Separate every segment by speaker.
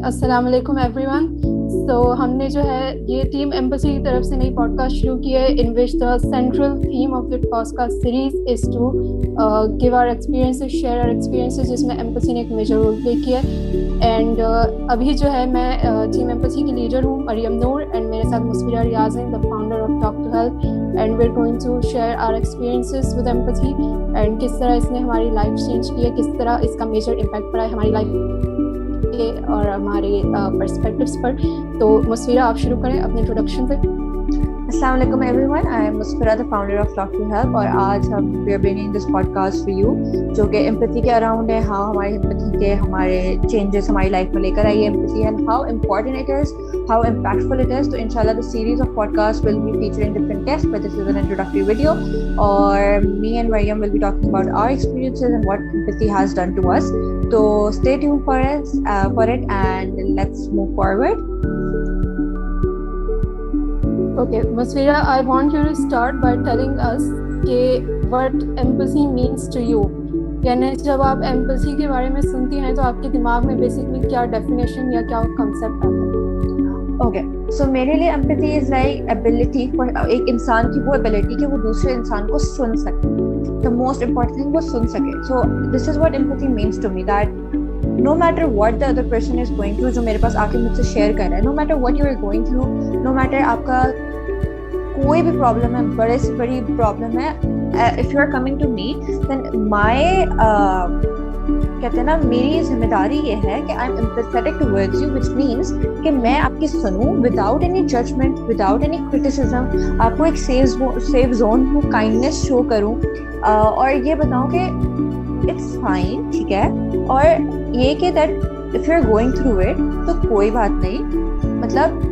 Speaker 1: अस्सलाम वालेकुम एवरीवन। तो हमने जो है ये टीम एम्बेसी की तरफ से नई पॉडकास्ट शुरू की है in which the central theme of the podcast series is to give our experiences, share our experiences, जिसमें एम्बेसी ने एक मेजर रोल प्ले किया है। एंड अभी जो है मैं टीम एम्बेसी की लीडर हूँ, मरियम नूर, एंड मेरे साथ मुस्फिरा रियाज हैं, the founder of talk to help, and we are going to share our experiences with embassy and किस तरह इसने हमारी लाइफ चेंज की है, किस तरह इसका मेजर इम्पैक्ट पड़ा है हमारी लाइफ और हमारे पर्सपेक्टिव्स पर। तो मुस्फिरा, आप शुरू करें अपने इंट्रोडक्शन से।
Speaker 2: Assalamu alaikum everyone. I am Musfira, the founder of Talk to Help, और आज हम we are bringing this podcast for you जो कि empathy के अराउंड है। हाँ, हमारे empathy के हमारे changes हमारी लाइफ में लेकर आई है empathy and how important it is, how impactful it is। तो इंशाल्लाह the series of podcasts will be featuring different guests, but this is an introductory video, और me and Maryam will be talking about our experiences and what empathy has done to us। So stay tuned for it and let's move forward।
Speaker 1: Okay, Musfira, I want you to start by telling us what empathy means to you। यानी जब आप empathy के बारे में सुनती हैं तो आपके दिमाग में बेसिकली क्या डेफिनेशन या क्या कंसेप्ट आता है?
Speaker 2: Okay, so मेरे लिए empathy is like ability for एक इंसान की वो ability कि वो दूसरे इंसान को सुन सके। The most important thing वो सुन सके। So this is what empathy means to me, that no matter what the other person is going through, जो मेरे पास आके मुझसे शेयर कर रहा है, no matter what you are going through, no matter आपका कोई भी प्रॉब्लम है, बड़े से बड़ी प्रॉब्लम है, if you are coming to me, then my कहते हैं ना, मेरी जिम्मेदारी ये है कि I am empathetic towards you, which means कि मैं आपकी सुनूं without any judgment, without any criticism, आपको एक safe zone को kindness show करूं, और ये बताऊं कि it's fine, ठीक है, और ये कि that if you are going through it, तो कोई बात नहीं, मतलब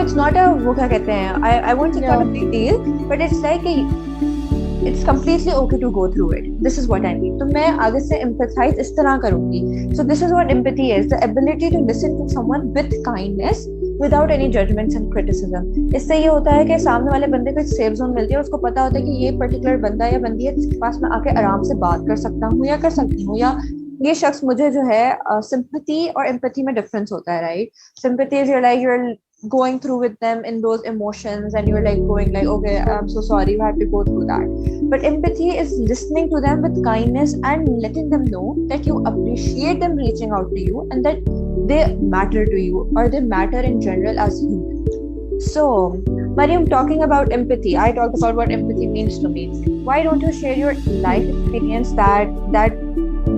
Speaker 2: it's not a, वो क्या कहते हैं, I won't say not a big deal, but it's like it's completely okay to go through it. This is what I mean. तो मैं आगे से empathize इस तरह करूँगी। So this is what empathy is, the ability to listen to someone with kindness without any judgments and criticism। इससे ये होता है कि सामने वाले बंदे को एक सेफ जोन मिलती है, उसको पता होता है कि ये पर्टिकुलर बंदा या बंदी है जिसके पास मैं आके आराम से बात कर सकता हूँ या कर सकती हूँ, या ये शख्स मुझे जो है sympathy और empathy में difference होता है, right? Sympathy is you're going through with them in those emotions and you're like going like, okay, I'm so sorry you had to go through that, but empathy is listening to them with kindness and letting them know that you appreciate them reaching out to you and that they matter to you or they matter in general as human। So Mariam, talking about empathy, I talked about what empathy means to me. Why don't you share your life experience that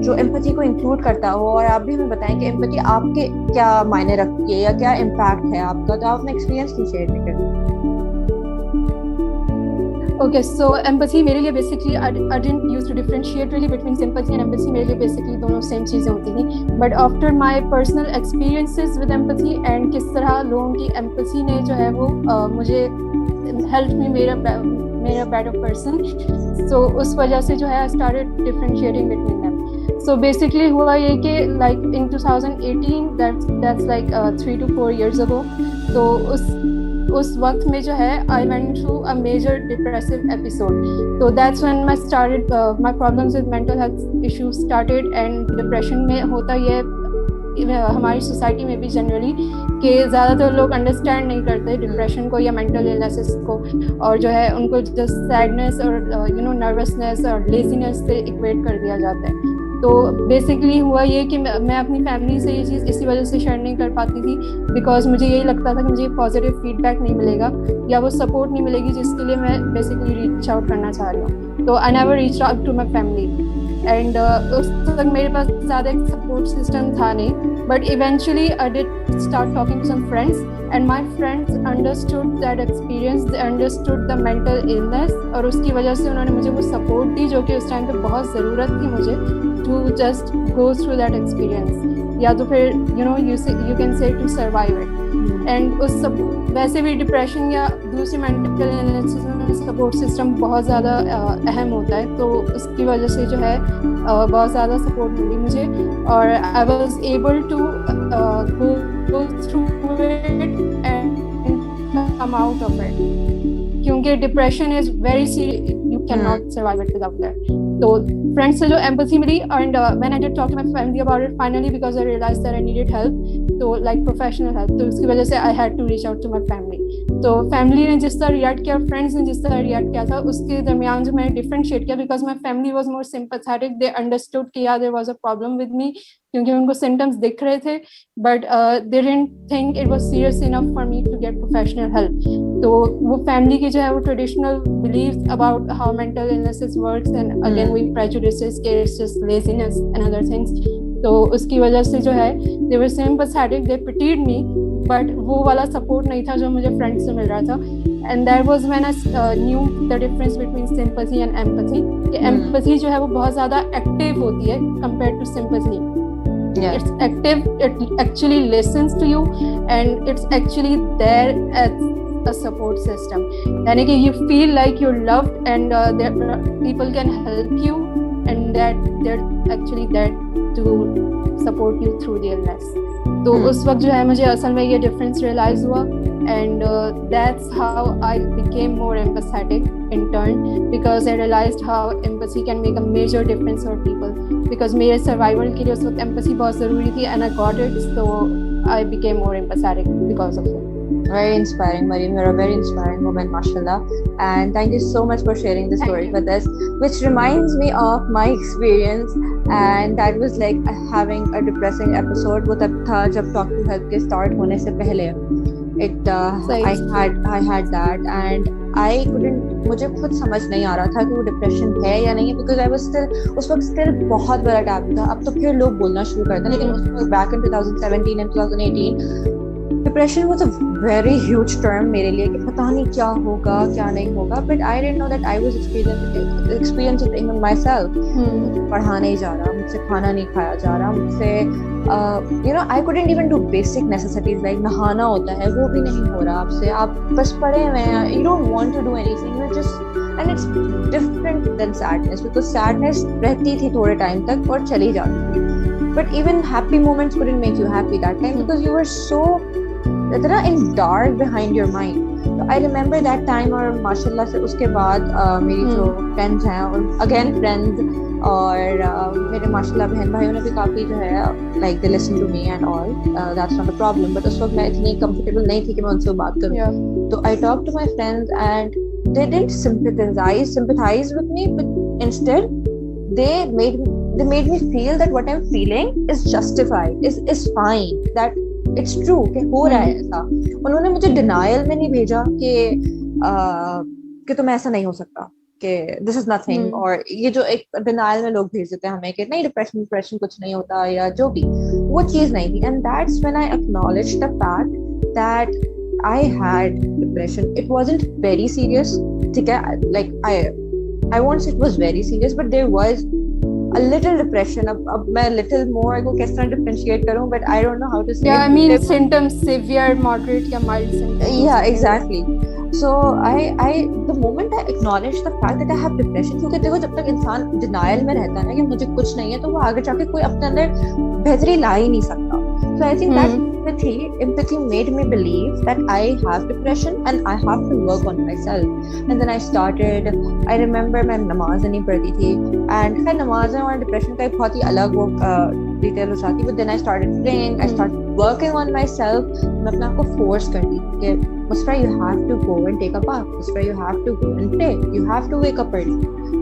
Speaker 2: जो empathy को include करता हो, और आप भी हमें बताएं कि एम्पैथी आपके क्या मायने रखती है या क्या इम्पैक्ट है आपका, तो आप अपना एक्सपीरियंस भी शेयर करें।
Speaker 1: Okay, so empathy मेरे लिए basically I didn't used to differentiate really between sympathy and empathy। मेरे लिए basically दोनों सेम चीज़ें होती थी, but after my personal experiences with empathy and किस तरह लोगों की empathy ने जो है वो मुझे help me मेरा better person, so उस वजह से जो है I started differentiating between them। So basically हुआ ये कि like in 2018, that's like 3 to 4 years ago, तो उस वक्त में जो है I went through a major depressive episode। So that's when my problems with mental health issues started, and depression में होता ये हमारी सोसाइटी में भी जनरली कि ज़्यादातर लोग अंडरस्टैंड नहीं करते डिप्रेशन को या मेंटल इलनेसेस को, और जो है उनको जस्ट सैडनेस और नर्वसनेस और लेजीनेस से इक्वेट कर दिया जाता है। तो बेसिकली हुआ ये कि मैं अपनी फैमिली से ये चीज़ इसी वजह से शेयर नहीं कर पाती थी, बिकॉज मुझे यही लगता था कि मुझे पॉजिटिव फीडबैक नहीं मिलेगा या वो सपोर्ट नहीं मिलेगी जिसके लिए मैं बेसिकली रीच आउट करना चाह रही हूँ। तो I never reach out to my family, and उस तक मेरे पास ज़्यादा एक सपोर्ट सिस्टम था नहीं, but eventually I did start talking to some friends and my friends understood that experience, they understood the mental illness, और उसकी वजह से उन्होंने मुझे वो सपोर्ट दी जो कि उस टाइम पे बहुत ज़रूरत थी मुझे to just go through that experience, या तो फिर you can say to survive it। and उस सब वैसे भी डिप्रेशन या दूसरी मेंटल इलनेस में सपोर्ट सिस्टम बहुत ज़्यादा अहम होता है, तो उसकी वजह से जो है बहुत ज़्यादा सपोर्ट मिली मुझे, और I was able to go through it and come out of it, क्योंकि depression is very serious, you cannot survive it without that। तो फ्रेंड्स से जो एम्पैथी मिली, and when I did talk to my family about it finally, because I realised that I needed help, तो like professional help, तो उसकी वजह से I had to reach out to my family. तो family ने जिस तरह रिएक्ट किया, फ्रेंड्स ने जिस तरह रिएक्ट किया था, उसके दरमियान जो मैंने डिफरेंशिएट किया, because my family was more sympathetic, they understood कि यार there was a problem with me, क्योंकि उनको सिम्टम्स दिख रहे थे, but they didn't think it was serious enough for me to get professional help. तो वो फैमिली की जो है वो traditional beliefs about how mental illnesses works, and again we prejudices के it's just laziness and other things, तो उसकी वजह से जो है they were sympathetic, they pitied me, but वो वाला सपोर्ट नहीं था जो मुझे फ्रेंड्स से मिल रहा था। And that was when I knew the difference between sympathy and empathy, कि एम्पैथी जो है वो बहुत ज़्यादा एक्टिव होती है compare to sympathy. It's active, it actually listens to you, and it's actually there as a support system. यानी कि you feel like you're loved, and there people can help you, and that they're actually there to support you through the illness. तो उस वक्त जो है मुझे असल में ये डिफरेंस रियलाइज हुआ, and that's how I became more empathetic in turn, because I realized how empathy can make a major difference for people, because मेरे survival के लिए उस वक्त empathy बहुत ज़रूरी थी, and I got it, so I became more empathetic because of it.
Speaker 2: Very inspiring, Mariam. You're a very inspiring woman, mashallah. And thank you so much for sharing this story with us, which reminds me of my experience. And that was like having a depressing episode. वो तब था जब Talk to Help के start होने से पहले. I had that, and I couldn't. मुझे खुद समझ नहीं आ रहा था कि वो डिप्रेशन है या नहीं है, because I was still उस वक्त still बहुत बड़ा टैबू था. अब तो फिर लोग बोलना शुरू करते हैं, लेकिन उस वक्त back in 2017 and 2018 depression was a very huge term मेरे लिए, कि पता नहीं क्या होगा क्या नहीं होगा, but I didn't know that I was experiencing it my self. पढ़ा नहीं जा रहा, मुझसे खाना नहीं खाया जा रहा, मुझसे you know I couldn't even do basic necessities like नहाना होता है वो भी नहीं हो रहा आपसे, आप बस पड़े हुए हैं, you don't want to do anything, you just, and it's different than sadness, because sadness रहती थी थोड़े टाइम तक और चली जाती थी, but even happy moments couldn't make you happy that time because you were so in dark behind your mind. So I remember that time, और माशाल्लाह से उसके बाद मेरी जो friends हैं, और again friends, और मेरे माशाल्लाह बहन भाइयों ने भी काफ़ी जो है like they listen to me and all, that's not a problem, but उस वक्त मैं इतनी comfortable नहीं थी कि मैं उनसे बात करूँ, तो I talked to my friends and they didn't sympathize with me, but instead they made me feel that what I'm feeling is justified, is fine, that it's true कि हो रहा है ऐसा। उन्होंने मुझे डिनायल में नहीं भेजा कि तुम ऐसा नहीं हो सकता, कि this is nothing, और ये जो एक डिनायल में लोग भेज देते हैं हमें कि नहीं डिप्रेशन कुछ नहीं होता या जो भी, वो चीज़ नहीं थी। and that's when I acknowledged the fact that I had depression. It wasn't very serious, ठीक है, like I won't say it was very serious, but there was a little depression. अब मैं little more को किस तरह differentiate करूँ, but I don't know how to say.
Speaker 1: Yeah, I mean symptoms severe, moderate या mild symptoms.
Speaker 2: Yeah, exactly. So the moment I acknowledged the fact that I have depression, क्योंकि देखो जब तक इंसान denial में रहता है ना कि मुझे कुछ नहीं है, तो वो आगे जाके कोई अपने अंदर बेहतरी ला ही नहीं सकता. So I think that empathy made me believe that I have depression and I have to work on myself. And then I remember मैं नमाज नहीं पढ़ती थी, and खैर नमाज और depression का एक बहुत ही अलग वो डिटेल हो जाती, but then I started praying, I started working on myself. मैं अपने आप को force करती थी कि Musfra, you have to go and take a bath. Musfra, you have to go and pray. You have to wake up early.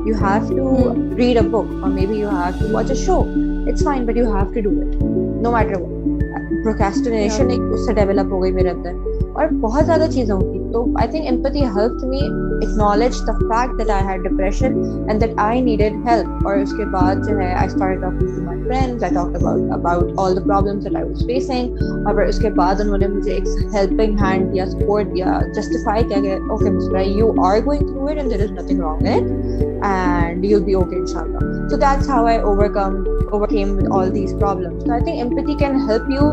Speaker 2: You have to read a book, or maybe you have to watch a show. It's fine, but you have to do it, no matter what. Procrastination एक उससे develop हो गई मेरे अंदर, और बहुत ज़्यादा चीज़ें होती। तो I think empathy helped me acknowledge the fact that I had depression and that I needed help. और उसके बाद जो है I started talking to my friends. I talked about all the problems that I was facing. और उसके बाद उन्होंने मुझे एक helping hand दिया, support दिया, justify किया कि okay Musfra, you are going through it and there is nothing wrong in it and you'll be okay inshallah. So that's how I overcame with all these problems. So I think empathy can help you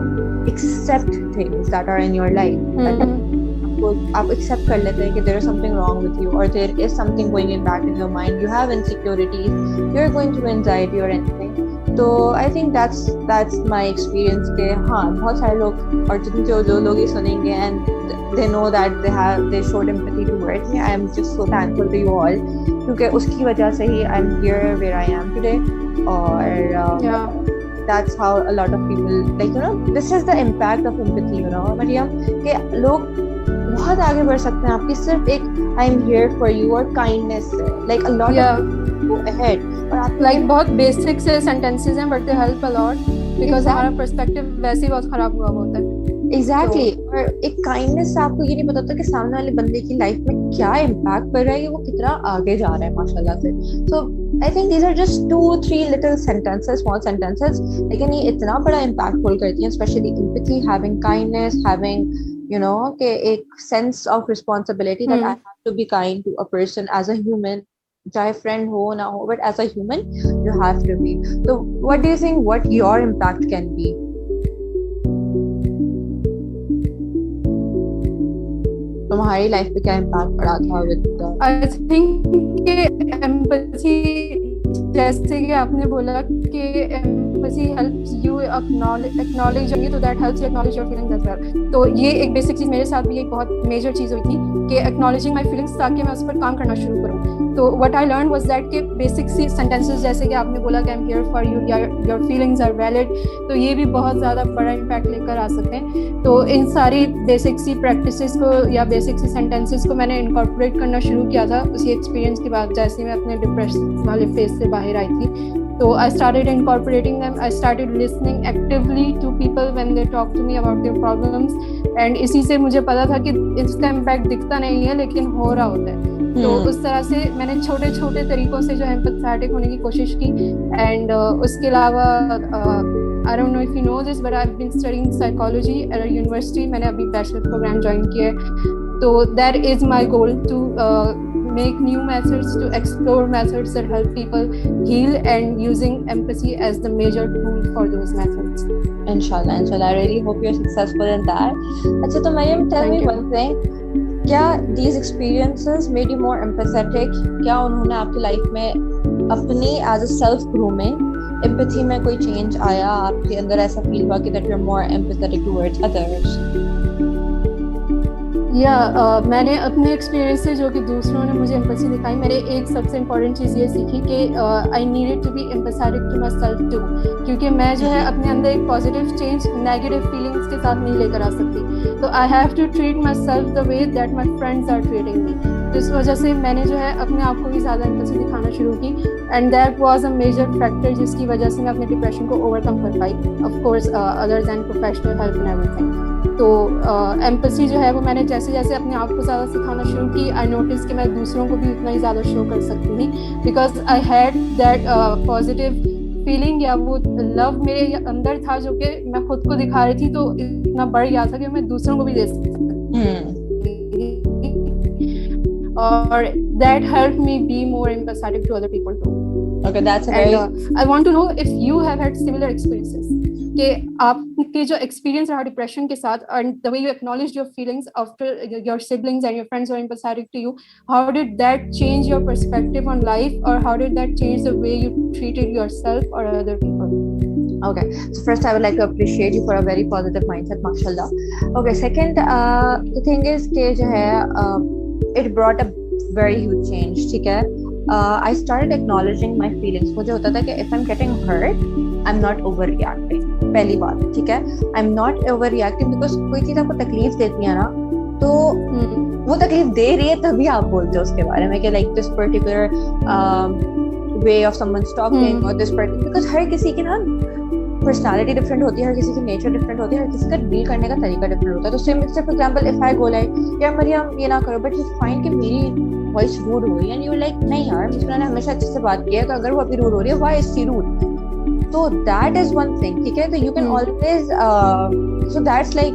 Speaker 2: accept things that are in your life. आप accept कर लेते हैं कि there is something wrong with you, or there is something going in back in your mind. You have insecurities. You're going through anxiety or anything. तो I think that's my experience के हाँ बहुत सारे लोग और जो लोग ये सुनेंगे and they know that they showed empathy towards me. I am just so thankful to you all क्योंकि उसकी वजह से ही I am here where I am today. और that's how a lot of people, like, you know, this is the impact of empathy, you know, Maryam, कि लोग बहुत आगे बढ़ सकते हैं आपकी सिर्फ एक I am here for you और kindness से, like a lot of people go ahead और आप
Speaker 1: like बहुत basic से sentences हैं but they help a lot because हमारा perspective वैसे ही बहुत खराब हुआ होता है।
Speaker 2: Exactly. और एक काइंडनेस से आपको ये नहीं पता होता कि सामने वाले बंदे की लाइफ में क्या इम्पैक्ट पड़ रहा है, वो कितना आगे जा रहा है माशाल्लाह से। So I think these are just 2-3 little sentences, small sentences, लेकिन ये इतना बड़ा impactful करती हैं, especially empathy, having kindness, having, you know, कि एक sense of responsibility that I have to be kind to a person as a human, चाहे friend हो ना हो, but as a human you have to be. So what do you think what your impact can be? तुम्हारी life पे क्या impact पड़ा था with
Speaker 1: I think empathy, जैसे कि आपने बोला कि एम्पैथी हेल्प्स यू एक्नॉलेज, तो that helps you acknowledge your feelings as well. तो ये एक बेसिक चीज मेरे साथ भी एक बहुत मेजर चीज हुई थी कि एक्नॉलेजिंग माय फीलिंग्स, ताकि मैं उस पर काम करना शुरू करूँ। तो what I learn was that कि बेसिक सी सेंटेंसेस जैसे कि आपने बोला कि I am here for you, your feelings are valid, तो ये भी बहुत ज़्यादा बड़ा इम्पैक्ट लेकर आ सकते हैं। तो इन सारी बेसिक सी प्रैक्टिसेस को या बेसिक सी सेंटेंसेस को मैंने इनकॉर्पोरेट करना शुरू किया था उसी एक्सपीरियंस के बाद, जैसे मैं अपने डिप्रेशन वाले फेज से बाहर आई थी। तो I started incorporating them. I started listening actively to people when they talk to me about their problems. And इसी से मुझे पता था कि इसका impact दिखता नहीं है लेकिन हो रहा होता है। तो उस तरह से मैंने छोटे छोटे तरीकों से जो है empathetic होने की कोशिश की। And उसके अलावा I don't know if you know this, but I've been studying psychology at a university. मैंने अभी bachelor program join किया है। तो that is my goal to make new methods, to explore methods that help people heal, and using empathy as the major tool for those methods.
Speaker 2: Inshallah, I really hope you're successful in that. अच्छा, तो Mariam, tell me one thing. क्या these experiences made you more empathetic? क्या उन्होंने आपकी life में अपनी as a self grooming empathy में कोई change आया आपके अंदर, ऐसा फील हुआ कि that you're more empathetic towards others?
Speaker 1: मैंने अपने एक्सपीरियंस से जो कि दूसरों ने मुझे एम्पैथी दिखाई, मैंने एक सबसे इम्पोर्टेंट चीज़ ये सीखी कि I needed to be empathetic to myself too, क्योंकि मैं जो है अपने अंदर एक पॉजिटिव चेंज नेगेटिव फीलिंग्स के साथ नहीं लेकर आ सकती। तो I have to treat myself the way that my friends are treating me. तो इस वजह से मैंने जो है अपने आप को भी ज़्यादा एम्पैथी दिखाना शुरू की, and that was a major factor जिसकी वजह से मैं अपने डिप्रेशन को ओवरकम कर पाई, of course other than professional help and everything. तो एम्पैथी जो है वो मैंने जैसे जैसे अपने आप को ज़्यादा सिखाना शुरू की, आई नोटिस कि मैं दूसरों को भी उतना ही ज़्यादा शो कर सकती थी, because I had that positive feeling, या वो लव मेरे अंदर था जो कि मैं खुद को दिखा रही थी, तो इतना बढ़ गया था कि मैं दूसरों को भी दे सकती और that helped me be more empathetic to other people too.
Speaker 2: Okay, that's a very...
Speaker 1: I want to know if you have had similar experiences. कि आपके जो experience रहा depression के साथ, and the way you acknowledged your feelings after your siblings and your friends were empathetic to you, how did that change your perspective on life, or how did that change the way you treated yourself or other people?
Speaker 2: Okay, so first I would like to appreciate you for a very positive mindset, mashallah. Okay, second, the thing is कि जो है it brought a very huge change, ठीक है? I started acknowledging my feelings. मुझे होता था कि if I'm getting hurt, I'm not overreacting. पहली बात, ठीक है? I'm not overreacting because कोई चीज़ आपको तकलीफ देती है ना, तो वो तकलीफ दे रही है तभी आप बोलते हो उसके बारे में कि like this particular way of someone's talking or this particular, because हर किसी की ना पर्सनालिटी डिफरेंट होती है, हर किसी की नेचर डिफरेंट होती है, हर किसी का डील करने का तरीका डिफरेंट होता है। तो same for example if I go like यार मरियम ये ना करो, बट यू फाइंड कि मेरी वॉइस रूड हो रही है एंड यू लाइक नहीं यार मिस्टर ने हमेशा अच्छे से बात की है, तो अगर वो अभी रूड हो रही है व्हाई इज शी रूड, तो दैट इज वन थिंग, ठीक है? तो you can always, so that's like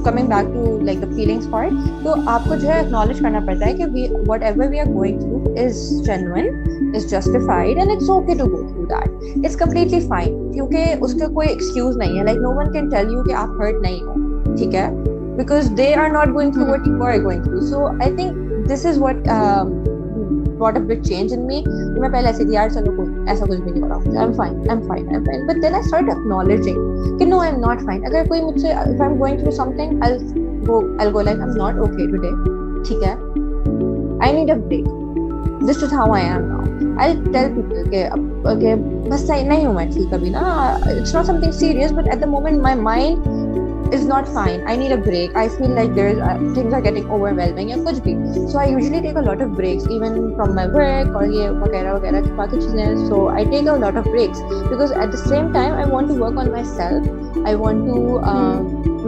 Speaker 2: coming back to like the feelings part, तो आपको जो है acknowledge करना पड़ता है कि whatever we are going through is genuine, is justified, and it's okay to go through that. It's completely fine, क्योंकि उसका कोई excuse नहीं है, like no one can tell you कि आप hurt नहीं हो, ठीक है? Because they are not going through what you are going through. So I think this is what brought a big change in me. मैं पहले ऐसे थी यार चलो कोई ऐसा कुछ भी नहीं हो रहा, I'm fine, but then I started acknowledging कि no, I'm not fine. अगर कोई मुझसे if I'm going through something, I'll go like I'm not okay today, ठीक है? I need a break. this is how I am now. I'll tell people कि बस नहीं हूँ मैं ठीक अभी ना, it's not something serious, but at the moment my mind is not fine. I need a break. I feel like things are getting overwhelming या कुछ भी. So I usually take a lot of breaks, even from my work और ये वगैरह वगैरह की बाकी चीजें. So I take a lot of breaks because at the same time I want to work on myself. I want to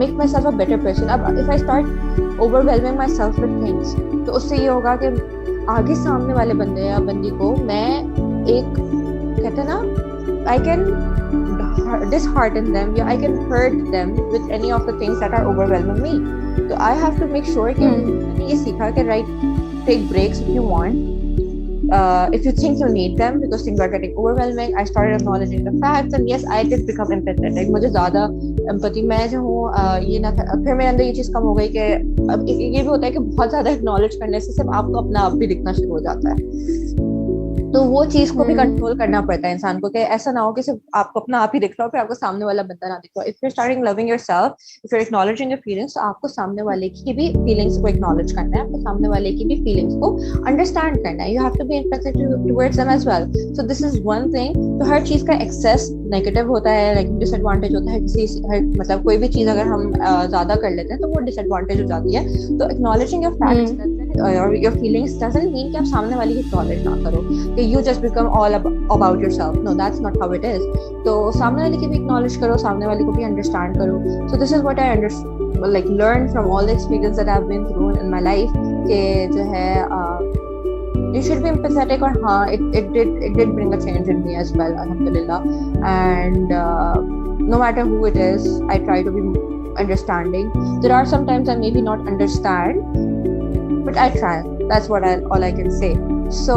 Speaker 2: make myself a better person. अब if I start overwhelming myself with things, तो उससे ये होगा कि आगे सामने वाले बंदे या बंदी को मैं एक कहते हैं ना I can dishearten them, yeah, I can hurt them with any of the things that are overwhelming me. So I have to make sure कि मैंने ये सीखा कि right, take breaks if you want. If you think you need them because things are getting overwhelming, I started acknowledging the facts and yes, I did become empathetic. मुझे ज़्यादा empathy मैं जो हूँ ये ना था, फिर मेरे अंदर ये चीज़ कम हो गई कि अब ये भी होता है कि बहुत ज़्यादा acknowledge करने से सिर्फ आपको अपना आप भी दिखना शुरू हो जाता है. तो वो चीज को भी कंट्रोल करना पड़ता है इंसान को कि ऐसा ना हो कि सिर्फ आपको अपना आप ही दिख रहा हो फिर आपको सामने वाला बंदा ना दिख रहा हो. If you starting loving yourself, if you acknowledging your feelings, तो आपको सामने वाले की भी फीलिंग्स को एक्नॉलेज करना है, आपको सामने वाले की भी फीलिंग्स को अंडरस्टैंड करना है. You have to be empathetic towards them as well. So this is one thing. तो हर चीज का एक्सेस नेगेटिव होता है, लाइक डिसएडवांटेज होता है. मतलब कोई भी चीज अगर हम ज्यादा कर लेते हैं तो वो डिसएडवांटेज हो जाती है. तो एक्नॉलेजिंग योर फैक्ट्स और योर फीलिंग्स डजंट मीन कि आप सामने वाले की एक्नॉलेज ना करो कि you just become all about yourself. No, that's not how it is. तो सामने वाले की भी acknowledge करो, सामने वाले को भी understand करो. So this is what I like learned from all the experience that I've been through in my life कि जो है you should be empathetic. और हाँ, it did bring a change in me as well, alhamdulillah. And no matter who it is, I try to be understanding. There are sometimes I maybe not understand, but I try. That's all I can say. So,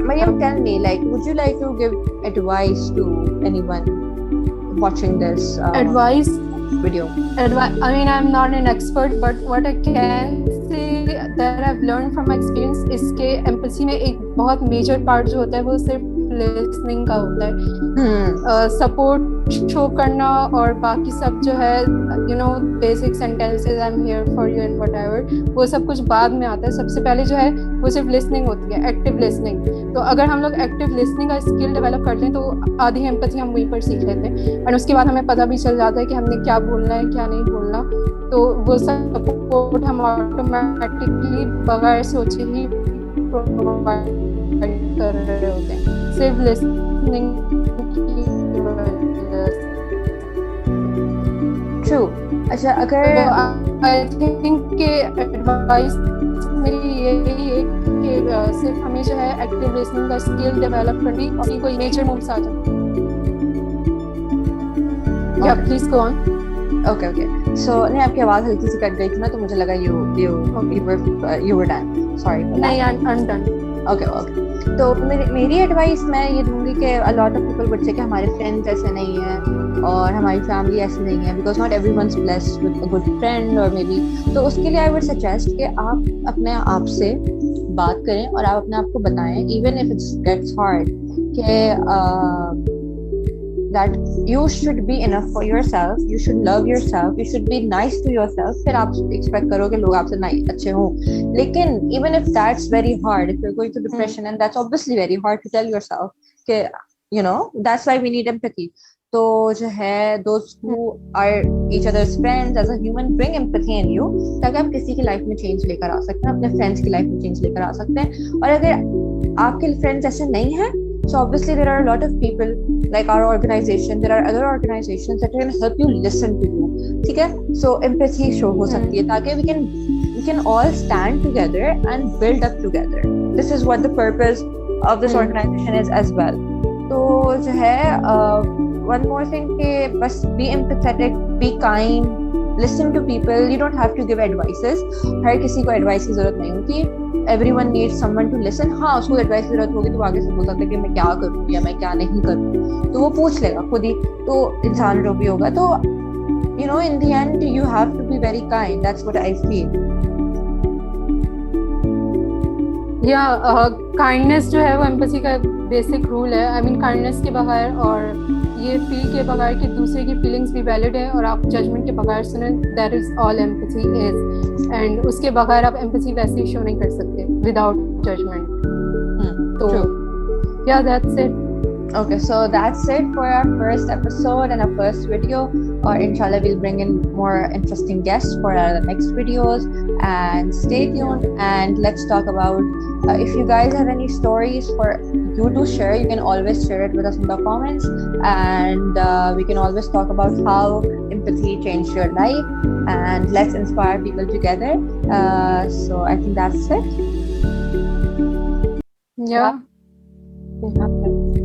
Speaker 2: Mariam, tell me, like, would you like to give advice to anyone watching this
Speaker 1: advice
Speaker 2: video?
Speaker 1: I mean, I'm not an expert, but what I can say that I've learned from my experience is कि empathy में एक बहुत major part जो होता है वो सिर्फ listening का होता है. Support शो करना और बाकी सब जो है you know basic sentences I'm here for you and whatever, वो सब कुछ बाद में आता है. सबसे पहले जो है वो सिर्फ listening होती है, active listening. तो अगर हम लोग active listening का skill develop करते हैं तो आधी empathy हम वहीं पर सीख लेते हैं और उसके बाद हमें पता भी चल जाता है कि हमने क्या बोलना है क्या नहीं बोलना. तो वो सपोर्ट हम ऑटोमेटिकली बगैर सोचे ही प्रोवाइड कर रहे होते हैं सिर्फ लिसनिंग की वजह से.
Speaker 2: True. अच्छा, अगर
Speaker 1: आई थिंक के एडवाइस मेरी यही है कि सिर्फ हमें जो है एक्टिव लिसनिंग का स्किल डेवलप करनी और कोई नेचर मूव्स आ जाए. या प्लीज गो ऑन.
Speaker 2: ओके. सो नहीं, आपकी आवाज हल्की सी कट गई थी ना, तो मुझे लगा you were done. Sorry.
Speaker 1: नहीं, I'm done.
Speaker 2: ओके. तो मेरी एडवाइस मैं ये दूंगी कि a lot of people would say कि हमारे फ्रेंड्स ऐसे नहीं हैं और हमारी फैमिली ऐसी नहीं है because not everyone's blessed with a good friend or maybe. तो उसके लिए I would suggest कि आप अपने आप से बात करें और आप अपने आप को बताएं even if it gets hard कि that you should be enough for yourself, you should love yourself, you should be nice to yourself. फिर आप expect करो कि लोग आपसे अच्छे हों. लेकिन even if that's very hard, if you're going through depression and that's obviously very hard to tell yourself कि you know that's why we need empathy. तो जो है those who are each other's friends as a human bring empathy in you ताकि आप किसी की life में change लेकर आ सकते हैं, अपने फ्रेंड्स की लाइफ में चेंज लेकर आ सकते हैं. और अगर आपके फ्रेंड्स ऐसे नहीं हैं, so obviously there are a lot of people like our organization, there are other organizations that can help you listen to you. ठीक है? So empathy show हो सकती है ताकि we can all stand together and build up together. This is what the purpose of this organization is as well. तो जो है one more thing कि बस be empathetic, be kind, listen to people. You don't have to give advices. हर किसी को advice की जरूरत नहीं होती. Everyone needs someone to listen. हाँ, उसको advice की जरूरत होगी तो आगे से बोल सकते हैं कि मैं क्या करूँ या मैं क्या नहीं करूँ, तो वो पूछ लेगा खुद ही. तो इंसान जो भी होगा, तो you know in the end you have to be very kind. That's what I feel.
Speaker 1: Kindness जो है वो एम्पैथी का बेसिक रूल है. आई मीन काइंडनेस के बगैर और ये फील के बगैर कि दूसरे की फीलिंग्स भी वैलिड है और आप जजमेंट के बगैर सुने, that is all empathy is. And उसके बगैर आप एम्पैथी वैसे ही शो नहीं कर सकते without judgement. So
Speaker 2: True.
Speaker 1: yeah, that's it.
Speaker 2: Okay, so that's it for our first episode and our first video. Or inshallah, we'll bring in more interesting guests for our next videos. And stay tuned and let's talk about if you guys have any stories for you to share, you can always share it with us in the comments. And we can always talk about how empathy changed your life. And let's inspire people together. So I think that's it.
Speaker 1: Yeah.
Speaker 2: What happens?